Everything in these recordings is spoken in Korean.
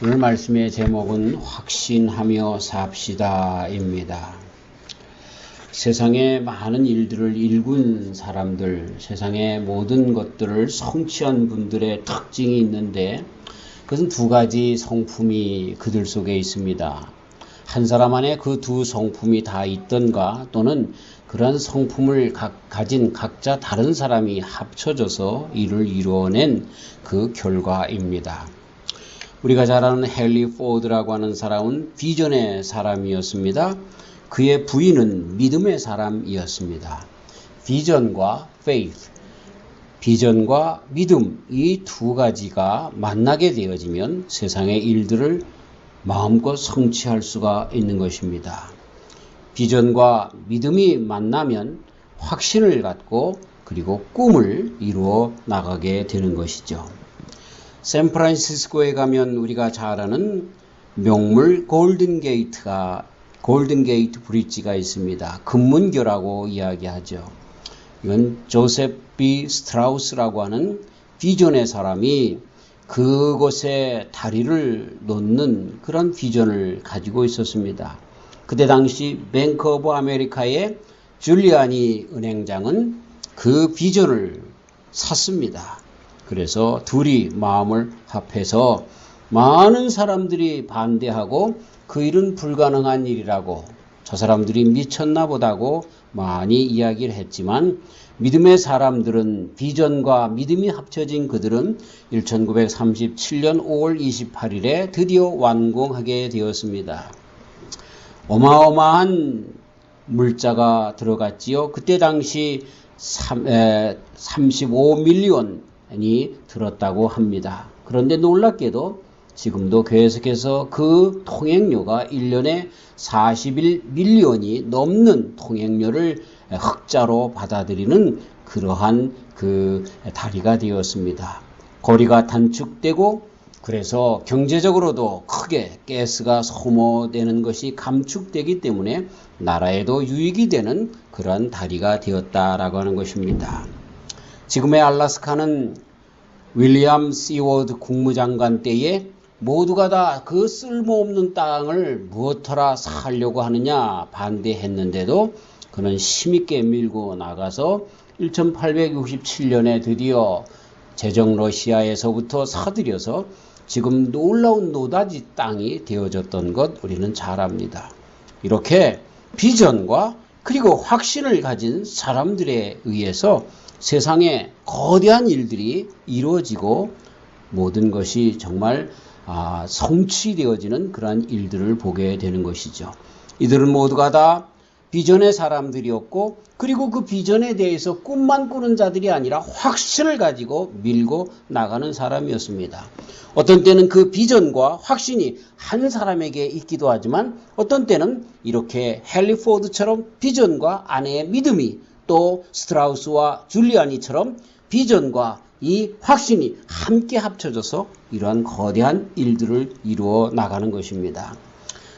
오늘 말씀의 제목은 확신하며 삽시다입니다. 세상에 많은 일들을 일군 사람들, 세상의 모든 것들을 성취한 분들의 특징이 있는데 그것은 두 가지 성품이 그들 속에 있습니다. 한 사람 안에 그 두 성품이 다 있던가 또는 그런 성품을 가진 각자 다른 사람이 합쳐져서 이를 이루어낸 그 결과입니다. 우리가 잘 아는 헨리 포드라고 하는 사람은 비전의 사람이었습니다. 그의 부인은 믿음의 사람이었습니다. 비전과 faith, 비전과 믿음, 이 두 가지가 만나게 되어지면 세상의 일들을 마음껏 성취할 수가 있는 것입니다. 비전과 믿음이 만나면 확신을 갖고 그리고 꿈을 이루어 나가게 되는 것이죠. 샌프란시스코에 가면 우리가 잘 아는 명물 골든게이트 브릿지가 있습니다. 금문교라고 이야기하죠. 이건 조셉 B. 스트라우스라고 하는 비전의 사람이 그곳에 다리를 놓는 그런 비전을 가지고 있었습니다. 그때 당시 뱅크 오브 아메리카의 줄리아니 은행장은 그 비전을 샀습니다. 그래서 둘이 마음을 합해서 많은 사람들이 반대하고 그 일은 불가능한 일이라고 저 사람들이 미쳤나 보다고 많이 이야기를 했지만 믿음의 사람들은 비전과 믿음이 합쳐진 그들은 1937년 5월 28일에 드디어 완공하게 되었습니다. 어마어마한 물자가 들어갔지요. 그때 당시 35밀리언이 들었다고 합니다. 그런데 놀랍게도 지금도 계속해서 그 통행료가 1년에 41밀리언이 넘는 통행료를 흑자로 받아들이는 그러한 그 다리가 되었습니다. 거리가 단축되고 그래서 경제적으로도 크게 가스가 소모되는 것이 감축되기 때문에 나라에도 유익이 되는 그런 다리가 되었다라고 하는 것입니다. 지금의 알래스카는 윌리엄 시워드 국무장관 때에 모두가 다 그 쓸모없는 땅을 무엇하라 사려고 하느냐 반대했는데도 그는 힘있게 밀고 나가서 1867년에 드디어 제정 러시아에서부터 사들여서 지금 놀라운 노다지 땅이 되어졌던 것 우리는 잘 압니다. 이렇게 비전과 그리고 확신을 가진 사람들에 의해서 세상에 거대한 일들이 이루어지고 모든 것이 정말 성취되어지는 그러한 일들을 보게 되는 것이죠. 이들은 모두가 다 비전의 사람들이었고 그리고 그 비전에 대해서 꿈만 꾸는 자들이 아니라 확신을 가지고 밀고 나가는 사람이었습니다. 어떤 때는 그 비전과 확신이 한 사람에게 있기도 하지만 어떤 때는 이렇게 헨리 포드처럼 비전과 아내의 믿음이 또 스트라우스와 줄리아니처럼 비전과 이 확신이 함께 합쳐져서 이러한 거대한 일들을 이루어 나가는 것입니다.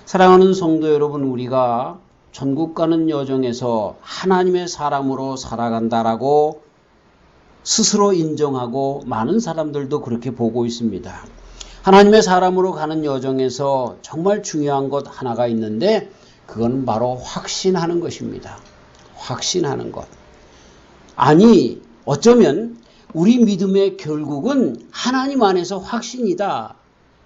사랑하는 성도 여러분, 우리가 천국 가는 여정에서 하나님의 사람으로 살아간다라고 스스로 인정하고 많은 사람들도 그렇게 보고 있습니다. 하나님의 사람으로 가는 여정에서 정말 중요한 것 하나가 있는데 그건 바로 확신하는 것입니다. 확신하는 것. 아니, 어쩌면 우리 믿음의 결국은 하나님 안에서 확신이다.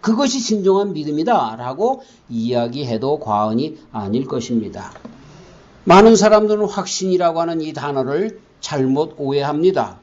그것이 진정한 믿음이다 라고 이야기해도 과언이 아닐 것입니다. 많은 사람들은 확신이라고 하는 이 단어를 잘못 오해합니다.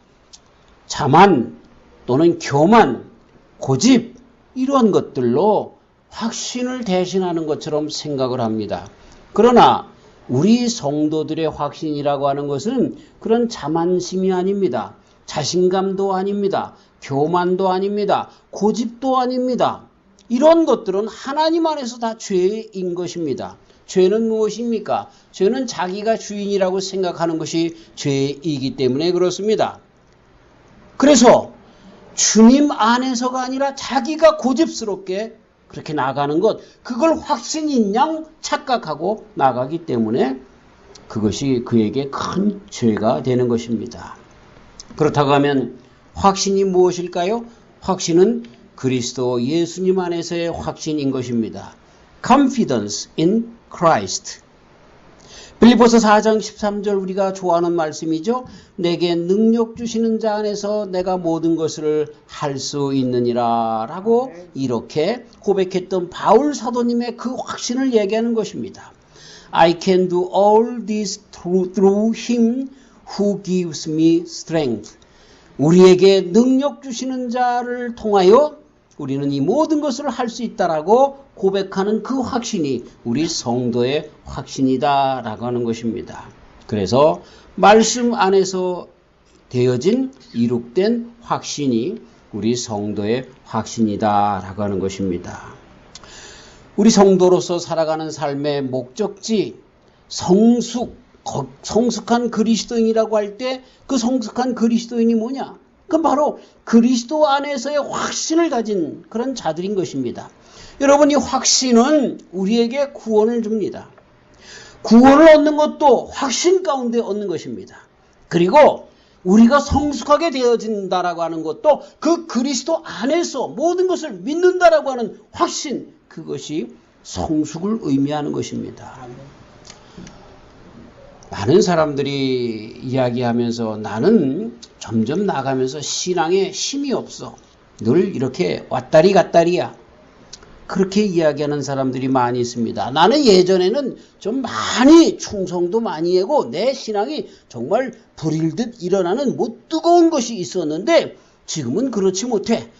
자만 또는 교만, 고집 이런 것들로 확신을 대신하는 것처럼 생각을 합니다. 그러나 우리 성도들의 확신이라고 하는 것은 그런 자만심이 아닙니다. 자신감도 아닙니다. 교만도 아닙니다. 고집도 아닙니다. 이런 것들은 하나님 안에서 다 죄인 것입니다. 죄는 무엇입니까? 죄는 자기가 주인이라고 생각하는 것이 죄이기 때문에 그렇습니다. 그래서 주님 안에서가 아니라 자기가 고집스럽게 그렇게 나가는 것, 그걸 확신인 양 착각하고 나가기 때문에 그것이 그에게 큰 죄가 되는 것입니다. 그렇다고 하면 확신이 무엇일까요? 확신은 그리스도 예수님 안에서의 확신인 것입니다. Confidence in Christ. 빌립보서 4장 13절 우리가 좋아하는 말씀이죠. 내게 능력 주시는 자 안에서 내가 모든 것을 할 수 있느니라 라고 이렇게 고백했던 바울 사도님의 그 확신을 얘기하는 것입니다. I can do all this through him who gives me strength. 우리에게 능력 주시는 자를 통하여 우리는 이 모든 것을 할 수 있다라고 고백하는 그 확신이 우리 성도의 확신이다라고 하는 것입니다. 그래서 말씀 안에서 되어진 이룩된 확신이 우리 성도의 확신이다라고 하는 것입니다. 우리 성도로서 살아가는 삶의 목적지, 성숙한 그리스도인이라고 할 때 그 성숙한 그리스도인이 뭐냐? 그건 바로 그리스도 안에서의 확신을 가진 그런 자들인 것입니다. 여러분, 이 확신은 우리에게 구원을 줍니다. 구원을 얻는 것도 확신 가운데 얻는 것입니다. 그리고 우리가 성숙하게 되어진다라고 하는 것도 그 그리스도 안에서 모든 것을 믿는다라고 하는 확신, 그것이 성숙을 의미하는 것입니다. 많은 사람들이 이야기하면서 나는 점점 나가면서 신앙에 힘이 없어. 늘 이렇게 왔다리 갔다리야. 그렇게 이야기하는 사람들이 많이 있습니다. 나는 예전에는 좀 많이 충성도 많이 하고 내 신앙이 정말 불일 듯 일어나는 뭐 뜨거운 것이 있었는데 지금은 그렇지 못해.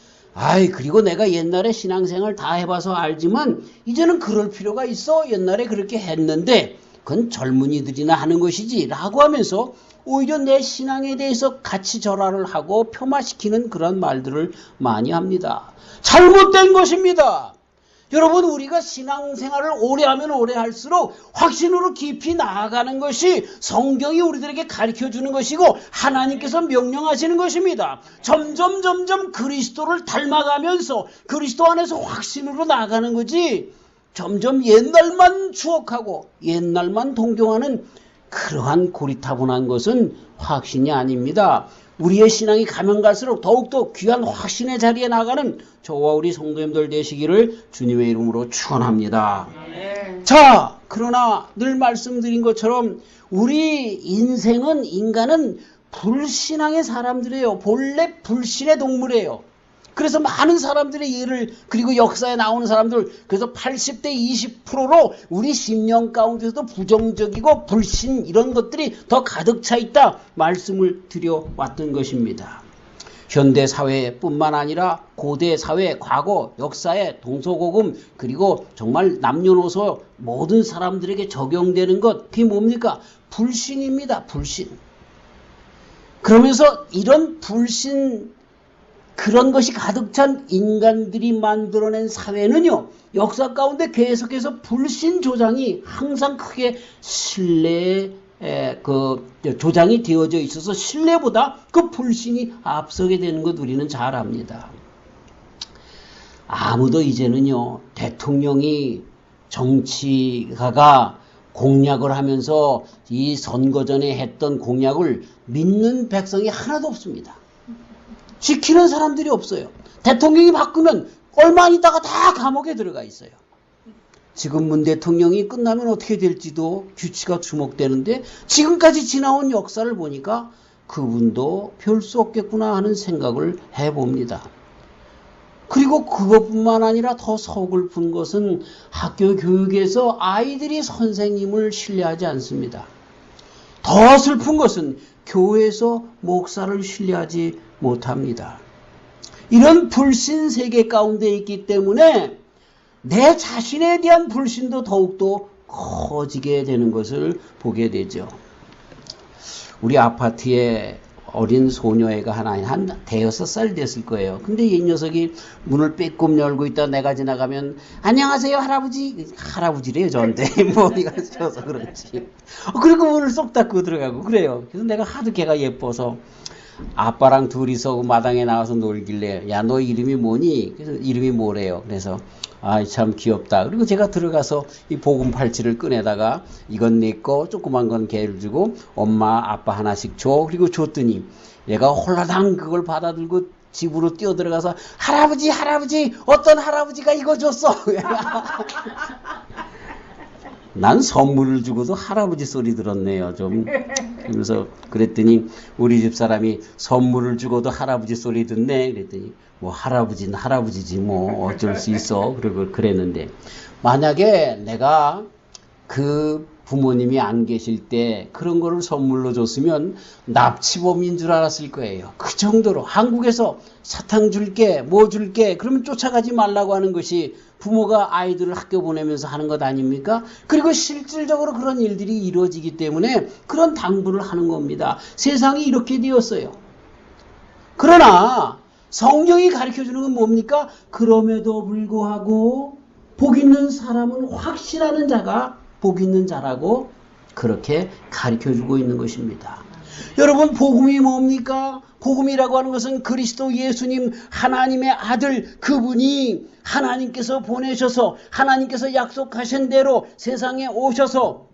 그리고 내가 옛날에 신앙생활 다 해봐서 알지만 이제는 그럴 필요가 있어. 옛날에 그렇게 했는데 그건 젊은이들이나 하는 것이지 라고 하면서 오히려 내 신앙에 대해서 가치 절하를 하고 폄하시키는 그런 말들을 많이 합니다. 잘못된 것입니다. 여러분, 우리가 신앙생활을 오래 하면 오래 할수록 확신으로 깊이 나아가는 것이 성경이 우리들에게 가르쳐주는 것이고 하나님께서 명령하시는 것입니다. 점점 그리스도를 닮아가면서 그리스도 안에서 확신으로 나아가는 거지, 점점 옛날만 추억하고 옛날만 동경하는 그러한 고리타분한 것은 확신이 아닙니다. 우리의 신앙이 가면 갈수록 더욱더 귀한 확신의 자리에 나가는 저와 우리 성도님들 되시기를 주님의 이름으로 축원합니다. 자, 그러나 늘 말씀드린 것처럼 우리 인간은 불신앙의 사람들이에요. 본래 불신의 동물이에요. 그래서 많은 사람들의 예를, 그리고 역사에 나오는 사람들, 그래서 80대 20%로 우리 심령 가운데서도 부정적이고 불신 이런 것들이 더 가득 차 있다 말씀을 드려왔던 것입니다. 현대 사회뿐만 아니라 고대 사회, 과거, 역사의 동서고금, 그리고 정말 남녀노소 모든 사람들에게 적용되는 것, 그게 뭡니까? 불신입니다. 불신. 그러면서 이런 불신, 그런 것이 가득 찬 인간들이 만들어낸 사회는요, 역사 가운데 계속해서 불신 조장이 항상 크게 신뢰의 조장이 되어져 있어서 신뢰보다 그 불신이 앞서게 되는 것 우리는 잘 압니다. 아무도 이제는요, 대통령이 정치가가 공약을 하면서 이 선거 전에 했던 공약을 믿는 백성이 하나도 없습니다. 지키는 사람들이 없어요. 대통령이 바꾸면 얼마 있다가 다 감옥에 들어가 있어요. 지금 문 대통령이 끝나면 어떻게 될지도 규치가 주목되는데 지금까지 지나온 역사를 보니까 그분도 별 수 없겠구나 하는 생각을 해봅니다. 그리고 그것뿐만 아니라 더 서글픈 것은 학교 교육에서 아이들이 선생님을 신뢰하지 않습니다. 더 슬픈 것은 교회에서 목사를 신뢰하지 못합니다. 이런 불신 세계 가운데 있기 때문에 내 자신에 대한 불신도 더욱더 커지게 되는 것을 보게 되죠. 우리 아파트에 어린 소녀애가 하나 한 대여섯 살 됐을 거예요. 근데 이 녀석이 문을 빼꼼 열고 있다 내가 지나가면 안녕하세요 할아버지, 할아버지래요 저한테. 머리가 쪄서 그렇지. 그리고 문을 쏙 닫고 들어가고 그래요. 그래서 내가 하도 걔가 예뻐서 아빠랑 둘이서 마당에 나와서 놀길래 야 너 이름이 뭐니? 그래서 이름이 뭐래요. 그래서 참 귀엽다. 그리고 제가 들어가서 이 복음 팔찌를 꺼내다가 이건 내 거, 조그만 건 걔를 주고 엄마 아빠 하나씩 줘. 그리고 줬더니 얘가 홀라당 그걸 받아들고 집으로 뛰어들어가서 할아버지 어떤 할아버지가 이거 줬어. 난 선물을 주고도 할아버지 소리 들었네요. 좀 그러면서 그랬더니 우리 집 사람이 선물을 주고도 할아버지 소리 듣네. 그랬더니 뭐 할아버지는 할아버지지 뭐 어쩔 수 있어. 그리고 그랬는데 만약에 내가 그 부모님이 안 계실 때 그런 거를 선물로 줬으면 납치범인 줄 알았을 거예요. 그 정도로 한국에서 사탕 줄게 뭐 줄게 그러면 쫓아가지 말라고 하는 것이 부모가 아이들을 학교 보내면서 하는 것 아닙니까? 그리고 실질적으로 그런 일들이 이루어지기 때문에 그런 당부를 하는 겁니다. 세상이 이렇게 되었어요. 그러나 성경이 가르쳐주는 건 뭡니까? 그럼에도 불구하고 복 있는 사람은 확신하는 자가 복 있는 자라고 그렇게 가르쳐주고 있는 것입니다. 여러분 복음이 뭡니까? 복음이라고 하는 것은 그리스도 예수님 하나님의 아들 그분이 하나님께서 보내셔서 하나님께서 약속하신 대로 세상에 오셔서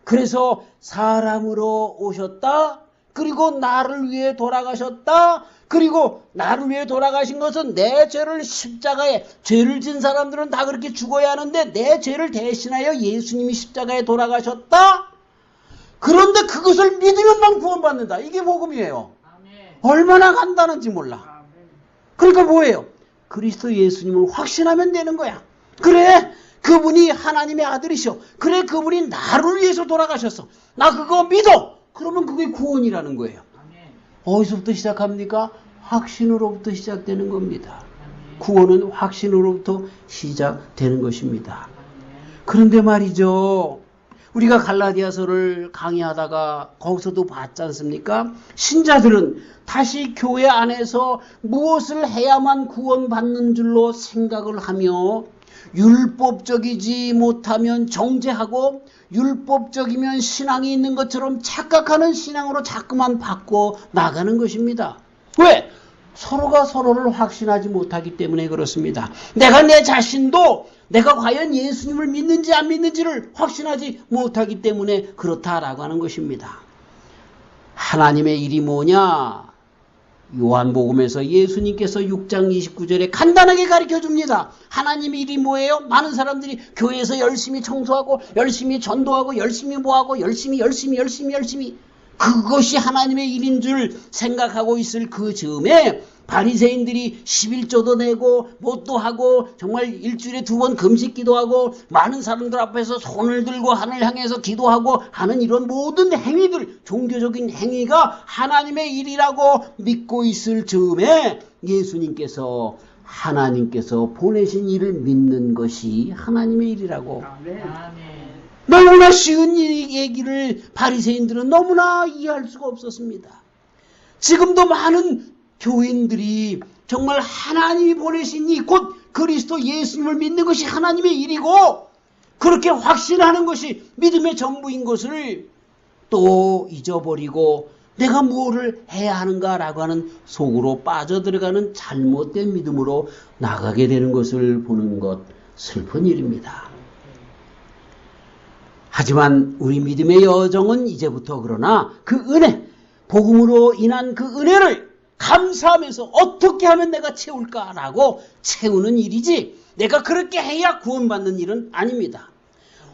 그래서 사람으로 오셨다. 그리고 나를 위해 돌아가셨다. 그리고 나를 위해 돌아가신 것은 내 죄를 십자가에 죄를 진 사람들은 다 그렇게 죽어야 하는데 내 죄를 대신하여 예수님이 십자가에 돌아가셨다. 그런데 그것을 믿으면만 구원받는다. 이게 복음이에요. 얼마나 간단한지 몰라. 그러니까 뭐예요? 그리스도 예수님을 확신하면 되는 거야. 그래 그분이 하나님의 아들이셔. 그래 그분이 나를 위해서 돌아가셨어. 나 그거 믿어. 그러면 그게 구원이라는 거예요. 어디서부터 시작합니까? 확신으로부터 시작되는 겁니다. 구원은 확신으로부터 시작되는 것입니다. 그런데 말이죠. 우리가 갈라디아서를 강의하다가 거기서도 봤지 않습니까? 신자들은 다시 교회 안에서 무엇을 해야만 구원받는 줄로 생각을 하며 율법적이지 못하면 정죄하고 율법적이면 신앙이 있는 것처럼 착각하는 신앙으로 자꾸만 바꿔 나가는 것입니다. 왜? 서로가 서로를 확신하지 못하기 때문에 그렇습니다. 내가 내 자신도 내가 과연 예수님을 믿는지 안 믿는지를 확신하지 못하기 때문에 그렇다라고 하는 것입니다. 하나님의 일이 뭐냐? 요한복음에서 예수님께서 6장 29절에 간단하게 가르쳐줍니다. 하나님의 일이 뭐예요? 많은 사람들이 교회에서 열심히 청소하고 열심히 전도하고 열심히 뭐하고 열심히 그것이 하나님의 일인 줄 생각하고 있을 그 즈음에 바리새인들이 11조도 내고 뭣도 하고 정말 일주일에 2번 금식 기도하고 많은 사람들 앞에서 손을 들고 하늘 향해서 기도하고 하는 이런 모든 행위들 종교적인 행위가 하나님의 일이라고 믿고 있을 즈음에 예수님께서 하나님께서 보내신 일을 믿는 것이 하나님의 일이라고 너무나 쉬운 얘기를 바리새인들은 너무나 이해할 수가 없었습니다. 지금도 많은 교인들이 정말 하나님이 보내신 이 곧 그리스도 예수님을 믿는 것이 하나님의 일이고 그렇게 확신하는 것이 믿음의 전부인 것을 또 잊어버리고 내가 무엇을 해야 하는가라고 하는 속으로 빠져들어가는 잘못된 믿음으로 나가게 되는 것을 보는 것 슬픈 일입니다. 하지만 우리 믿음의 여정은 이제부터 그러나 그 은혜, 복음으로 인한 그 은혜를 감사하면서 어떻게 하면 내가 채울까라고 채우는 일이지 내가 그렇게 해야 구원받는 일은 아닙니다.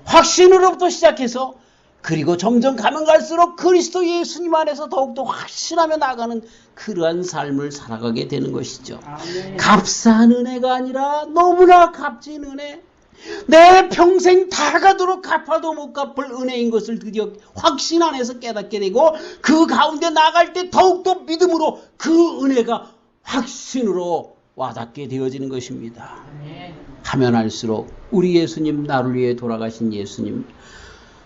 확신으로부터 시작해서 그리고 점점 가면 갈수록 그리스도 예수님 안에서 더욱더 확신하며 나가는 그러한 삶을 살아가게 되는 것이죠. 값싼 은혜가 아니라 너무나 값진 은혜, 내 평생 다 가도록 갚아도 못 갚을 은혜인 것을 드디어 확신 안에서 깨닫게 되고 그 가운데 나갈 때 더욱더 믿음으로 그 은혜가 확신으로 와닿게 되어지는 것입니다. 하면 할수록 우리 예수님, 나를 위해 돌아가신 예수님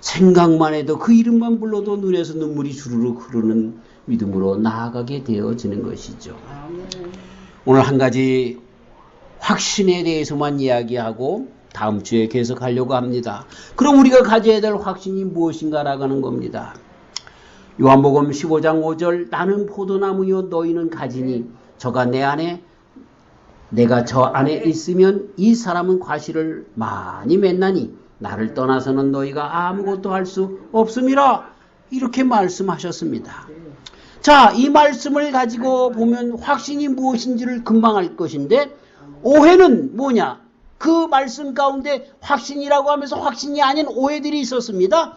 생각만 해도 그 이름만 불러도 눈에서 눈물이 주르륵 흐르는 믿음으로 나아가게 되어지는 것이죠. 오늘 한 가지 확신에 대해서만 이야기하고 다음 주에 계속하려고 합니다. 그럼 우리가 가져야 될 확신이 무엇인가라고 하는 겁니다. 요한복음 15장 5절 나는 포도나무요 너희는 가지니 저가 내 안에 내가 저 안에 있으면 이 사람은 과실을 많이 맺나니 나를 떠나서는 너희가 아무것도 할 수 없음이라 이렇게 말씀하셨습니다. 자, 이 말씀을 가지고 보면 확신이 무엇인지를 금방 알 것인데, 오해는 뭐냐? 그 말씀 가운데 확신이라고 하면서 확신이 아닌 오해들이 있었습니다.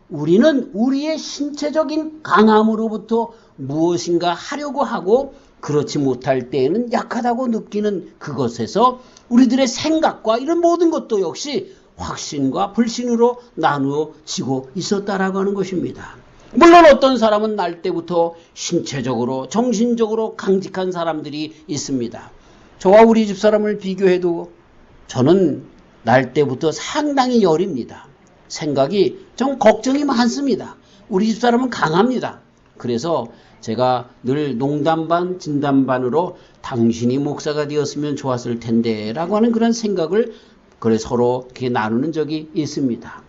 우리는 우리의 신체적인 강함으로부터 무엇인가 하려고 하고 그렇지 못할 때에는 약하다고 느끼는 그것에서 우리들의 생각과 이런 모든 것도 역시 확신과 불신으로 나누어지고 있었다라고 하는 것입니다. 물론 어떤 사람은 날 때부터 신체적으로 정신적으로 강직한 사람들이 있습니다. 저와 우리 집사람을 비교해도 저는 날 때부터 상당히 여립니다. 생각이 좀 걱정이 많습니다. 우리 집사람은 강합니다. 그래서 제가 늘 농담 반 진담 반으로 당신이 목사가 되었으면 좋았을 텐데 라고 하는 그런 생각을 서로 이렇게 나누는 적이 있습니다.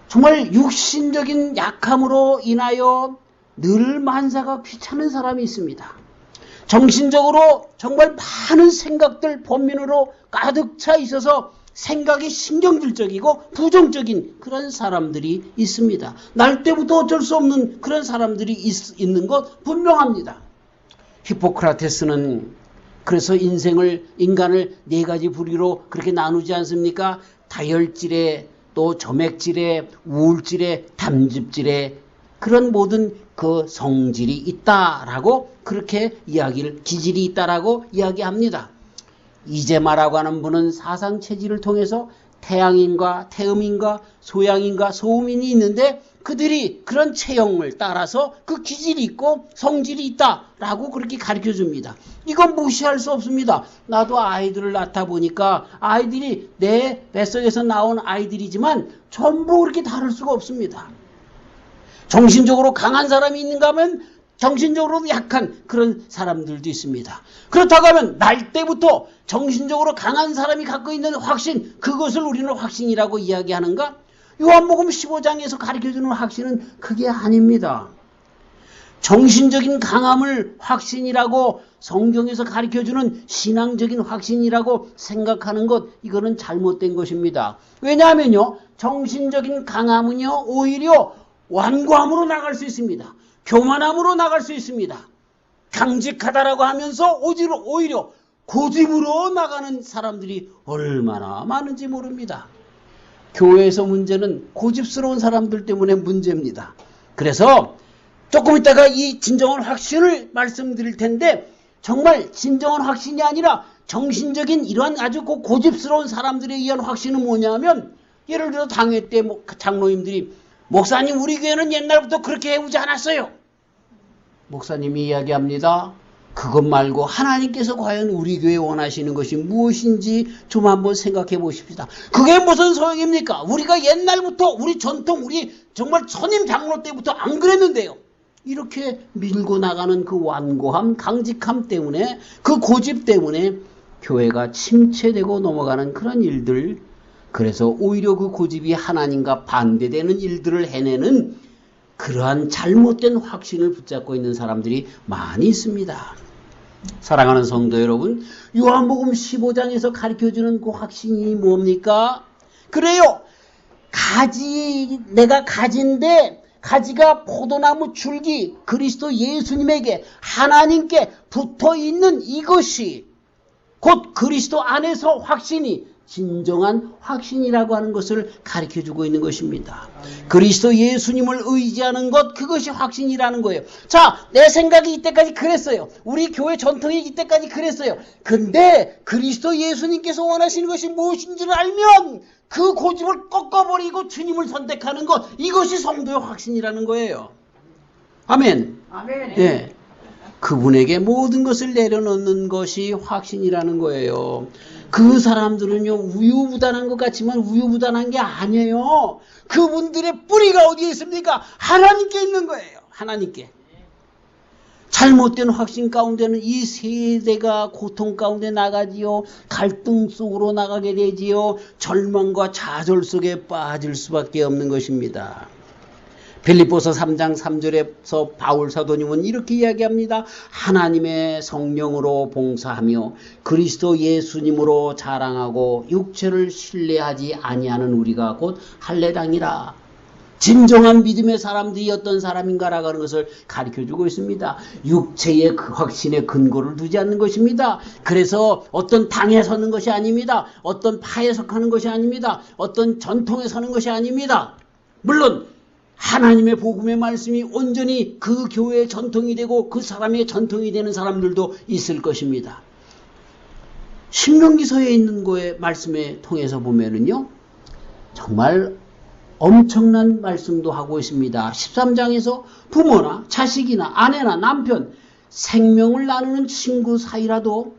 정말 육신적인 약함으로 인하여 늘 만사가 귀찮은 사람이 있습니다. 정신적으로 정말 많은 생각들 번민으로 가득 차 있어서 생각이 신경질적이고 부정적인 그런 사람들이 있습니다. 날 때부터 어쩔 수 없는 그런 사람들이 있는 것 분명합니다. 히포크라테스는 그래서 인간을 네 가지 부류로 그렇게 나누지 않습니까? 다혈질에 또 점액질에 우울질에 담즙질에 그런 모든 그 성질이 있다라고 그렇게 기질이 있다라고 이야기합니다. 이재마라고 하는 분은 사상체질을 통해서 태양인과 태음인과 소양인과 소음인이 있는데 그들이 그런 체형을 따라서 그 기질이 있고 성질이 있다라고 그렇게 가르쳐줍니다. 이건 무시할 수 없습니다. 나도 아이들을 낳다 보니까 아이들이 내 뱃속에서 나온 아이들이지만 전부 그렇게 다를 수가 없습니다. 정신적으로 강한 사람이 있는가 하면 정신적으로 약한 그런 사람들도 있습니다. 그렇다고 하면 날 때부터 정신적으로 강한 사람이 갖고 있는 확신, 그것을 우리는 확신이라고 이야기하는가? 요한복음 15장에서 가르쳐주는 확신은 그게 아닙니다. 정신적인 강함을 확신이라고 성경에서 가르쳐주는 신앙적인 확신이라고 생각하는 것, 이거는 잘못된 것입니다. 왜냐하면요, 정신적인 강함은요, 오히려 완고함으로 나갈 수 있습니다. 교만함으로 나갈 수 있습니다. 강직하다라고 하면서 오히려 고집으로 나가는 사람들이 얼마나 많은지 모릅니다. 교회에서 문제는 고집스러운 사람들 때문에 문제입니다. 그래서 조금 있다가 이 진정한 확신을 말씀드릴 텐데 정말 진정한 확신이 아니라 정신적인 이러한 아주 고집스러운 사람들에 의한 확신은 뭐냐면 예를 들어 당회 때 장로님들이 목사님 우리 교회는 옛날부터 그렇게 해오지 않았어요. 목사님이 이야기합니다. 그것 말고 하나님께서 과연 우리 교회에 원하시는 것이 무엇인지 좀 한번 생각해 보십시다. 그게 무슨 소용입니까? 우리가 옛날부터 우리 전통 우리 정말 선임 장로 때부터 안 그랬는데요. 이렇게 밀고 나가는 그 완고함 강직함 때문에 그 고집 때문에 교회가 침체되고 넘어가는 그런 일들, 그래서 오히려 그 고집이 하나님과 반대되는 일들을 해내는 그러한 잘못된 확신을 붙잡고 있는 사람들이 많이 있습니다. 사랑하는 성도 여러분, 요한복음 15장에서 가르쳐주는 그 확신이 뭡니까? 그래요. 내가 가지인데 가지가 포도나무 줄기 그리스도 예수님에게 하나님께 붙어있는 이것이 곧 그리스도 안에서 확신이 진정한 확신이라고 하는 것을 가르쳐주고 있는 것입니다. 그리스도 예수님을 의지하는 것, 그것이 확신이라는 거예요. 자, 내 생각이 이때까지 그랬어요. 우리 교회 전통이 이때까지 그랬어요. 근데 그리스도 예수님께서 원하시는 것이 무엇인지를 알면 그 고집을 꺾어버리고 주님을 선택하는 것, 이것이 성도의 확신이라는 거예요. 아멘. 아멘. 예. 그분에게 모든 것을 내려놓는 것이 확신이라는 거예요. 그 사람들은요, 우유부단한 것 같지만 우유부단한 게 아니에요. 그분들의 뿌리가 어디에 있습니까? 하나님께 있는 거예요. 하나님께. 잘못된 확신 가운데는 이 세대가 고통 가운데 나가지요. 갈등 속으로 나가게 되지요. 절망과 좌절 속에 빠질 수밖에 없는 것입니다. 빌립보서 3장 3절에서 바울 사도님은 이렇게 이야기합니다. 하나님의 성령으로 봉사하며 그리스도 예수님으로 자랑하고 육체를 신뢰하지 아니하는 우리가 곧 할례당이라. 진정한 믿음의 사람들이 어떤 사람인가라고 하는 것을 가르쳐주고 있습니다. 육체의 그 확신에 근거를 두지 않는 것입니다. 그래서 어떤 당에 서는 것이 아닙니다. 어떤 파에 속하는 것이 아닙니다. 어떤 전통에 서는 것이 아닙니다. 물론 하나님의 복음의 말씀이 온전히 그 교회의 전통이 되고 그 사람의 전통이 되는 사람들도 있을 것입니다. 신명기서에 있는 거의 말씀에 통해서 보면은요, 정말 엄청난 말씀도 하고 있습니다. 13장에서 부모나 자식이나 아내나 남편, 생명을 나누는 친구 사이라도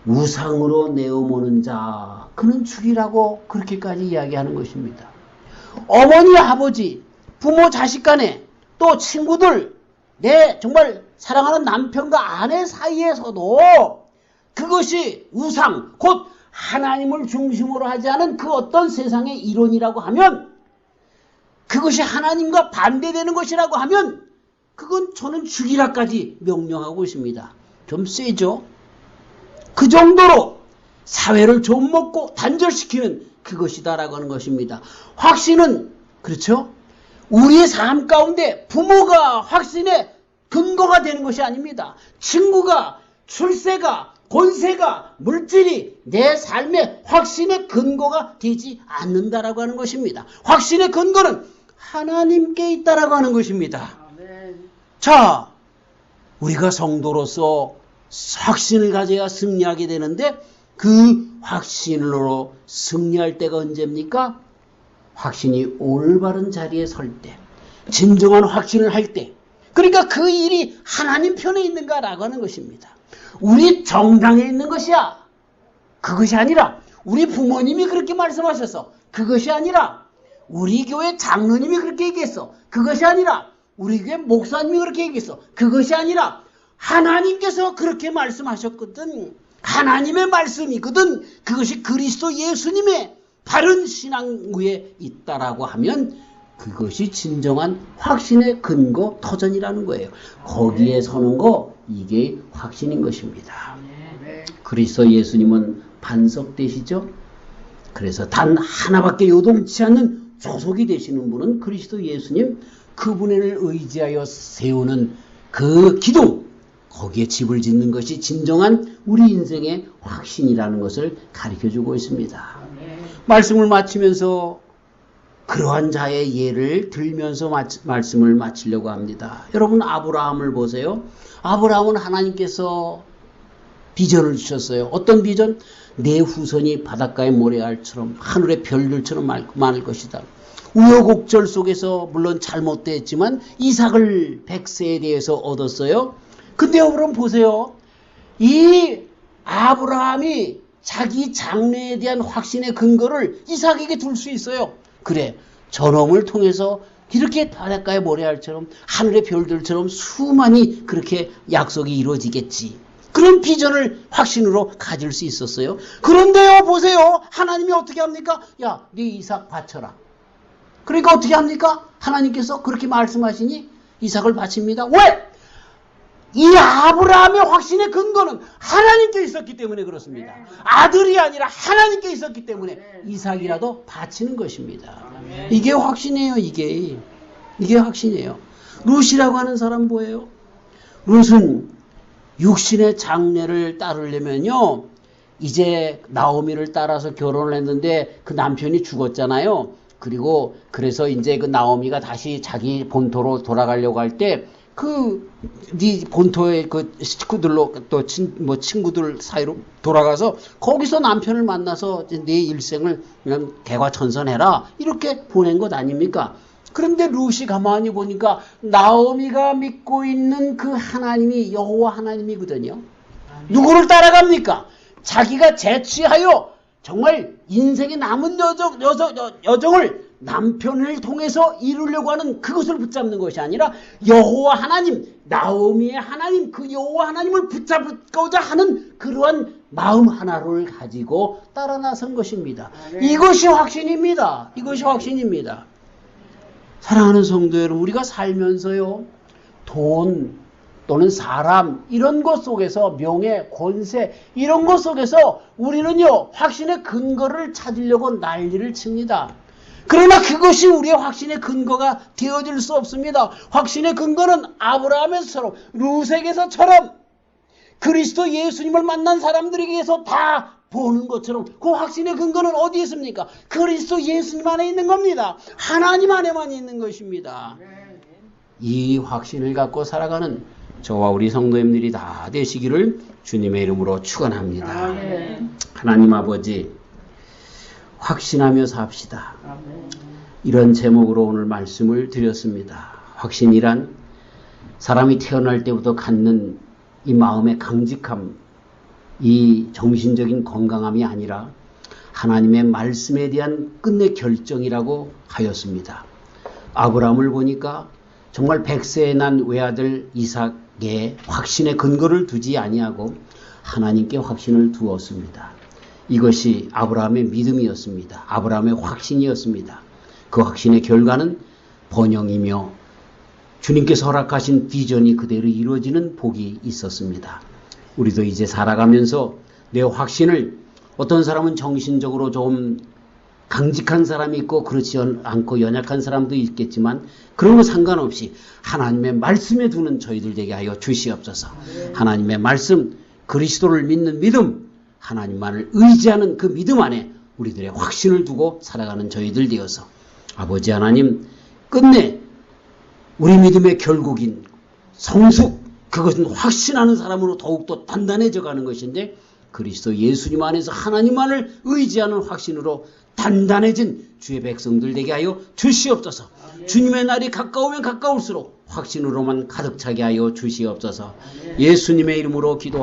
우상으로 내어모는 자, 그는 죽이라고 그렇게까지 이야기하는 것입니다. 어머니, 아버지, 부모, 자식 간에 또 친구들, 내 정말 사랑하는 남편과 아내 사이에서도 그것이 우상, 곧 하나님을 중심으로 하지 않은 그 어떤 세상의 이론이라고 하면, 그것이 하나님과 반대되는 것이라고 하면 그건 저는 죽이라까지 명령하고 있습니다. 좀 세죠? 그 정도로 사회를 좀 먹고 단절시키는 그것이다라고 하는 것입니다. 확신은 그렇죠? 우리의 삶 가운데 부모가 확신의 근거가 되는 것이 아닙니다. 친구가, 출세가, 권세가, 물질이 내 삶의 확신의 근거가 되지 않는다라고 하는 것입니다. 확신의 근거는 하나님께 있다라고 하는 것입니다. 자, 우리가 성도로서 확신을 가져야 승리하게 되는데 그 확신으로 승리할 때가 언제입니까? 확신이 올바른 자리에 설 때, 진정한 확신을 할 때, 그러니까 그 일이 하나님 편에 있는가라고 하는 것입니다. 우리 정당에 있는 것이야. 그것이 아니라 우리 부모님이 그렇게 말씀하셔서, 그것이 아니라 우리 교회 장로님이 그렇게 얘기했어, 그것이 아니라 우리 교회 목사님이 그렇게 얘기했어, 그것이 아니라 하나님께서 그렇게 말씀하셨거든. 하나님의 말씀이거든. 그것이 그리스도 예수님의 바른 신앙 위에 있다라고 하면 그것이 진정한 확신의 근거 터전이라는 거예요. 거기에 서는 거, 이게 확신인 것입니다. 그리스도 예수님은 반석 되시죠? 그래서 단 하나밖에 요동치 않는 조속이 되시는 분은 그리스도 예수님, 그분을 의지하여 세우는 그 기둥, 거기에 집을 짓는 것이 진정한 우리 인생의 확신이라는 것을 가르쳐주고 있습니다. 말씀을 마치면서 그러한 자의 예를 들면서 말씀을 마치려고 합니다. 여러분, 아브라함을 보세요. 아브라함은 하나님께서 비전을 주셨어요. 어떤 비전? 내 후손이 바닷가의 모래알처럼 하늘의 별들처럼 많을 것이다. 우여곡절 속에서 물론 잘못됐지만 이삭을 100세에 대해서 얻었어요. 근데 여러분 보세요. 이 아브라함이 자기 장래에 대한 확신의 근거를 이삭에게 둘 수 있어요. 그래, 저놈을 통해서 이렇게 바닷가의 모래알처럼 하늘의 별들처럼 수많이 그렇게 약속이 이루어지겠지. 그런 비전을 확신으로 가질 수 있었어요. 그런데요, 보세요. 하나님이 어떻게 합니까? 야, 네 이삭 바쳐라. 그러니까 어떻게 합니까? 하나님께서 그렇게 말씀하시니 이삭을 바칩니다. 왜? 이 아브라함의 확신의 근거는 하나님께 있었기 때문에 그렇습니다. 아들이 아니라 하나님께 있었기 때문에 이삭이라도 바치는 것입니다. 이게 확신이에요. 이게 확신이에요. 룻이라고 하는 사람 뭐예요? 룻은 육신의 장래를 따르려면요, 이제 나오미를 따라서 결혼을 했는데 그 남편이 죽었잖아요. 그리고 그래서 이제 그 나오미가 다시 자기 본토로 돌아가려고 할 때 네 본토의 그 식구들로 또 친구들 사이로 돌아가서 거기서 남편을 만나서 내 일생을 그냥 개과천선해라, 이렇게 보낸 것 아닙니까? 그런데 룻이 가만히 보니까 나오미가 믿고 있는 그 하나님이 여호와 하나님이거든요. 누구를 따라갑니까? 자기가 재취하여 정말 인생의 남은 여정을 남편을 통해서 이루려고 하는 그것을 붙잡는 것이 아니라 여호와 하나님, 나오미의 하나님, 그 여호와 하나님을 붙잡고자 하는 그러한 마음 하나를 가지고 따라 나선 것입니다. 이것이 확신입니다. 이것이 확신입니다. 사랑하는 성도 여러분, 우리가 살면서요, 돈 또는 사람, 이런 것 속에서 명예, 권세, 이런 것 속에서 우리는요, 확신의 근거를 찾으려고 난리를 칩니다. 그러나 그것이 우리의 확신의 근거가 되어질 수 없습니다. 확신의 근거는 아브라함에서처럼 루색에서처럼 그리스도 예수님을 만난 사람들에게서 다 보는 것처럼 그 확신의 근거는 어디에 있습니까? 그리스도 예수님 안에 있는 겁니다. 하나님 안에만 있는 것입니다. 이 확신을 갖고 살아가는 저와 우리 성도님들이 다 되시기를 주님의 이름으로 축원합니다. 하나님 아버지, 확신하며 삽시다. 이런 제목으로 오늘 말씀을 드렸습니다. 확신이란 사람이 태어날 때부터 갖는 이 마음의 강직함, 이 정신적인 건강함이 아니라 하나님의 말씀에 대한 끝내 결정이라고 하였습니다. 아브라함을 보니까 정말 100세에 난 외아들 이삭의 확신의 근거를 두지 아니하고 하나님께 확신을 두었습니다. 이것이 아브라함의 믿음이었습니다. 아브라함의 확신이었습니다. 그 확신의 결과는 번영이며 주님께서 허락하신 비전이 그대로 이루어지는 복이 있었습니다. 우리도 이제 살아가면서 내 확신을, 어떤 사람은 정신적으로 좀 강직한 사람이 있고 그렇지 않고 연약한 사람도 있겠지만 그런 거 상관없이 하나님의 말씀에 두는 저희들 되게 하여 주시옵소서. 하나님의 말씀, 그리스도를 믿는 믿음, 하나님만을 의지하는 그 믿음 안에 우리들의 확신을 두고 살아가는 저희들 되어서 아버지 하나님, 끝내 우리 믿음의 결국인 성숙, 그것은 확신하는 사람으로 더욱더 단단해져 가는 것인데 그리스도 예수님 안에서 하나님만을 의지하는 확신으로 단단해진 주의 백성들 되게 하여 주시옵소서. 주님의 날이 가까우면 가까울수록 확신으로만 가득 차게 하여 주시옵소서. 예수님의 이름으로 기도합니다.